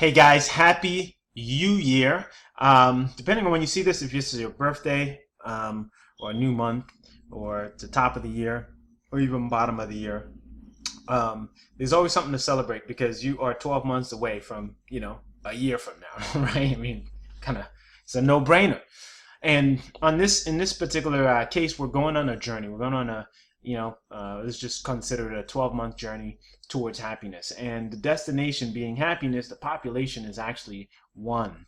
Hey guys, happy New Year. Depending on when you see this, if this is your birthday, or a new month, or the top of the year, or even bottom of the year, there's always something to celebrate because you are 12 months away from, a year from now, right? I mean, kind of, it's a no-brainer. And in this particular case, we're going on a journey. We're going on let's just consider it a 12-month journey towards happiness. And the destination being happiness, the population is actually one.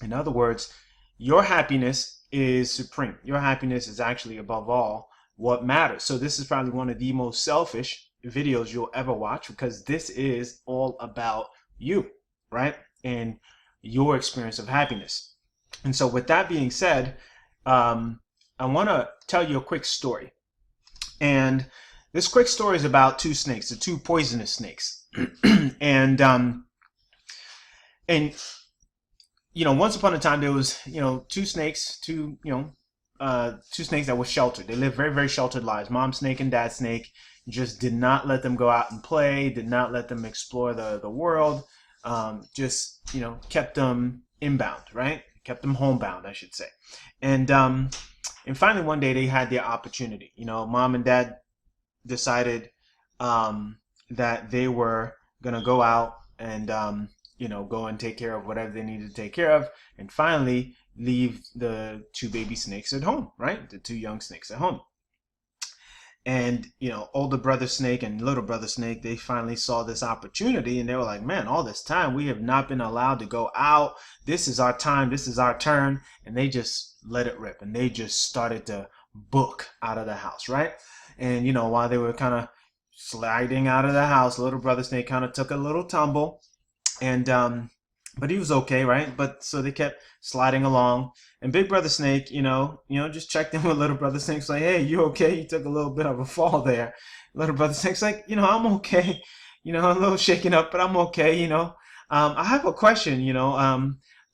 In other words, your happiness is supreme. Your happiness is actually above all what matters. So this is probably one of the most selfish videos you'll ever watch because this is all about you, right? And your experience of happiness. And so with that being said, I want to tell you a quick story. And this quick story is about two snakes, the two poisonous snakes. and once upon a time there was, two snakes, two snakes that were sheltered. They lived very, very sheltered lives. Mom snake and dad snake just did not let them go out and play, did not let them explore the world, just, kept them inbound, right? Kept them homebound, I should say. And finally one day they had their opportunity. Mom and dad decided that they were gonna go out and go and take care of whatever they needed to take care of, and finally leave the two baby snakes at home, right? The two young snakes at home. And older brother snake and little brother snake, they finally saw this opportunity and they were like, man, all this time we have not been allowed to go out. This is our time, this is our turn. And they just let it rip and they just started to book out of the house, right? And while they were kind of sliding out of the house, little brother snake kind of took a little tumble, and but he was okay, right? But so they kept sliding along, and big brother snake, just checked in with little brother snake's like, hey, you okay? You took a little bit of a fall there. Little brother snake's like, I'm okay. A little shaken up, but I'm okay. I have a question.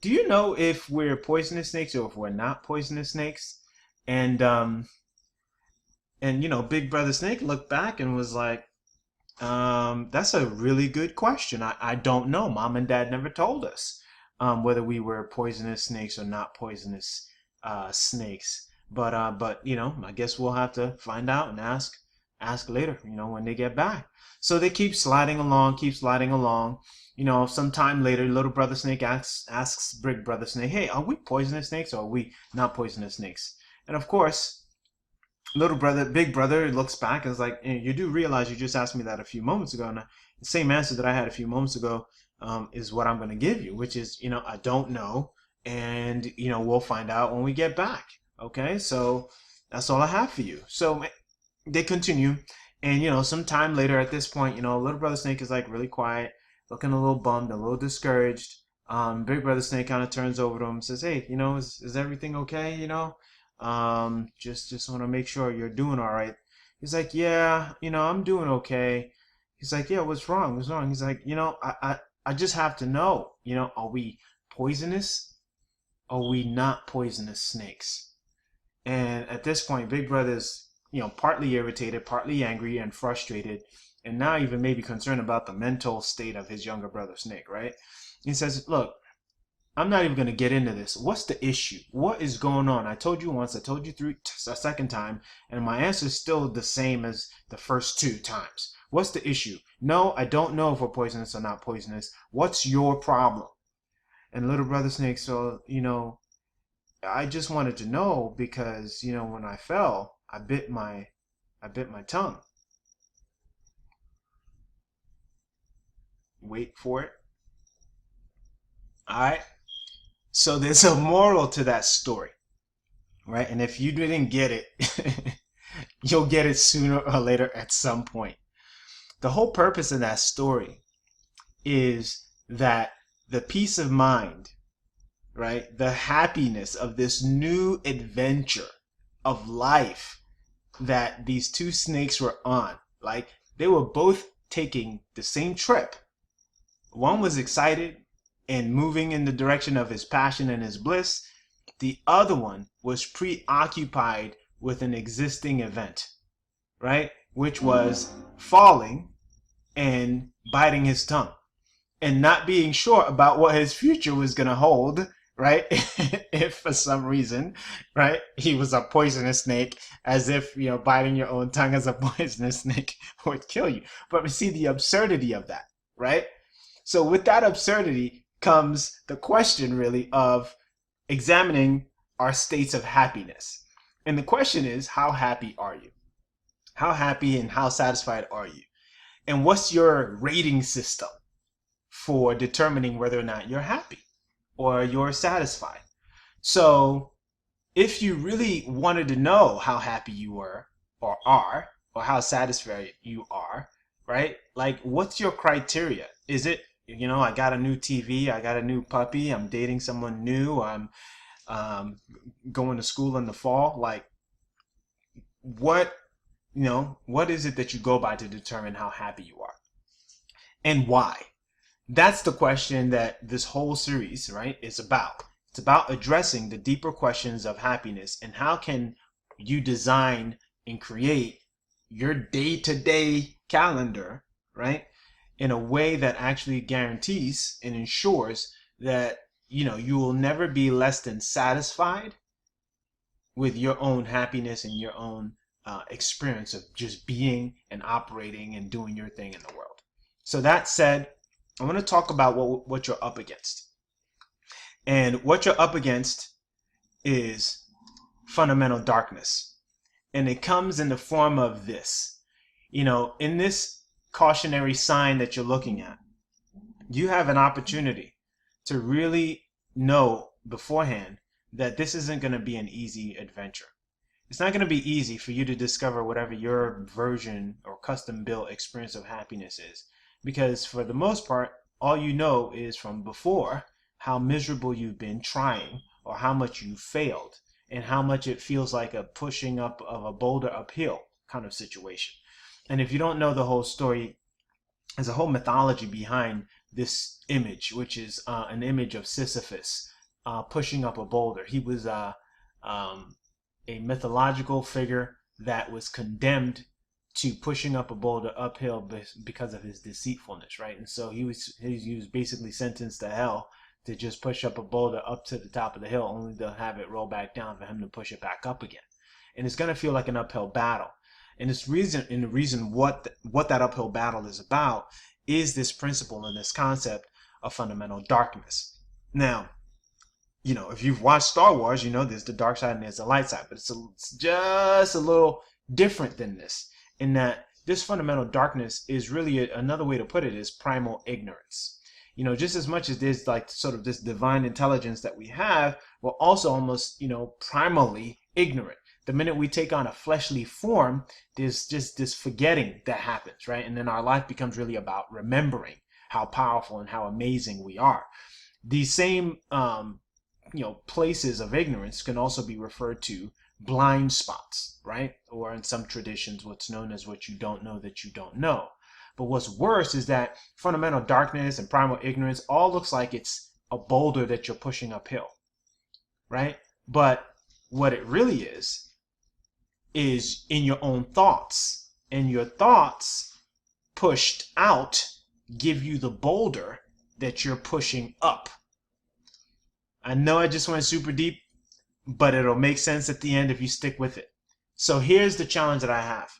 Do you know if we're poisonous snakes or if we're not poisonous snakes? And big brother snake looked back and was like, that's a really good question. I don't know. Mom and dad never told us whether we were poisonous snakes or not poisonous snakes. But I guess we'll have to find out and ask later, when they get back. So they keep sliding along, sometime later, little brother snake asks big brother snake, hey, are we poisonous snakes or are we not poisonous snakes? And of course, big brother looks back and is like, you do realize you just asked me that a few moments ago, and the same answer that I had a few moments ago is what I'm going to give you, which is, I don't know, and we'll find out when we get back. Okay, so that's all I have for you. So they continue, and some time later at this point, little brother snake is like really quiet, looking a little bummed, a little discouraged. Big brother snake kind of turns over to him and says, hey, is everything okay? Just want to make sure you're doing all right. He's like, yeah, I'm doing okay. He's like, yeah, what's wrong? What's wrong? He's like, I just have to know, are we poisonous? Are we not poisonous snakes? And at this point, big brother's, partly irritated, partly angry and frustrated, and now even maybe concerned about the mental state of his younger brother snake, right? He says, look, I'm not even going to get into this. What's the issue? What is going on? I told you once, I told you a second time, and my answer is still the same as the first two times. What's the issue? No, I don't know if we're poisonous or not poisonous. What's your problem? And little brother snake, so, I just wanted to know because, when I fell, I bit my tongue. Wait for it. All right. So there's a moral to that story, right? And if you didn't get it, you'll get it sooner or later at some point. The whole purpose of that story is that the peace of mind, right? The happiness of this new adventure of life that these two snakes were on, like they were both taking the same trip. One was excited and moving in the direction of his passion and his bliss. The other one was preoccupied with an existing event, right? Which was falling and biting his tongue. and not being sure about what his future was going to hold, right? If for some reason, right, he was a poisonous snake, as if, biting your own tongue as a poisonous snake would kill you. But we see the absurdity of that, right? So with that absurdity comes the question really of examining our states of happiness. And the question is, how happy are you? How happy and how satisfied are you? And what's your rating system for determining whether or not you're happy or you're satisfied? So if you really wanted to know how happy you were or are, or how satisfied you are, right? Like, what's your criteria? Is it, I got a new TV, I got a new puppy, I'm dating someone new, I'm going to school in the fall? Like, what is it that you go by to determine how happy you are, and why? That's the question that this whole series, right, is about. It's about addressing the deeper questions of happiness, and how can you design and create your day-to-day calendar, right, in a way that actually guarantees and ensures that you will never be less than satisfied with your own happiness and your own experience of just being and operating and doing your thing in the world. So that said, I want to talk about what you're up against. And what you're up against is fundamental darkness. And it comes in the form of this. In this cautionary sign that you're looking at, you have an opportunity to really know beforehand that this isn't going to be an easy adventure. It's not going to be easy for you to discover whatever your version or custom built experience of happiness is, because for the most part, all you know is from before how miserable you've been trying, or how much you failed, and how much it feels like a pushing up of a boulder uphill kind of situation. And if you don't know the whole story, there's a whole mythology behind this image, which is an image of Sisyphus pushing up a boulder. He was a mythological figure that was condemned to pushing up a boulder uphill because of his deceitfulness, right? And so he was basically sentenced to hell to just push up a boulder up to the top of the hill, only to have it roll back down for him to push it back up again. And it's going to feel like an uphill battle. And the reason what that uphill battle is about is this principle and this concept of fundamental darkness. Now, if you've watched Star Wars, there's the dark side and there's the light side, but it's just a little different than this, in that this fundamental darkness is really another way to put it is primal ignorance. Just as much as there's like sort of this divine intelligence that we have, we're also almost, primally ignorant. The minute we take on a fleshly form, there's just this forgetting that happens, right? And then our life becomes really about remembering how powerful and how amazing we are. These same places of ignorance can also be referred to blind spots, right? Or in some traditions, what's known as what you don't know that you don't know. But what's worse is that fundamental darkness and primal ignorance all looks like it's a boulder that you're pushing uphill, right? But what it really is in your own thoughts, and your thoughts pushed out give you the boulder that you're pushing up. I know I just went super deep, but it'll make sense at the end if you stick with it. So here's the challenge that I have.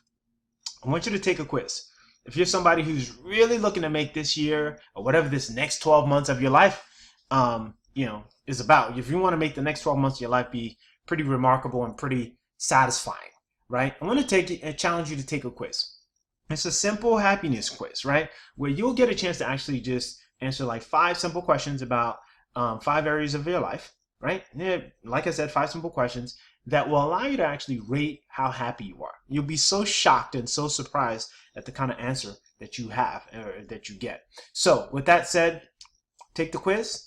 I want you to take a quiz. If you're somebody who's really looking to make this year, or whatever this next 12 months of your life, is about, if you want to make the next 12 months of your life be pretty remarkable and pretty satisfying, right? I want to challenge you to take a quiz. It's a simple happiness quiz, right? Where you'll get a chance to actually just answer like 5 simple questions about 5 areas of your life, right? Yeah, like I said, 5 simple questions that will allow you to actually rate how happy you are. You'll be so shocked and so surprised at the kind of answer that you have or that you get. So with that said, take the quiz.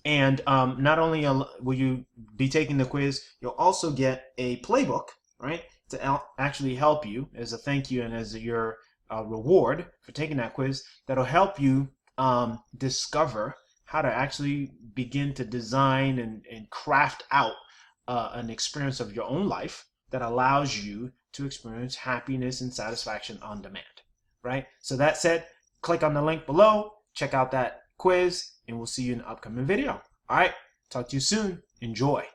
And not only will you be taking the quiz, you'll also get a playbook, right, to actually help you as a thank you and as your reward for taking that quiz. That'll help you discover how to actually begin to design and craft out an experience of your own life that allows you to experience happiness and satisfaction on demand, right? So that said, click on the link below, check out that quiz, and we'll see you in the upcoming video. All right, talk to you soon. Enjoy.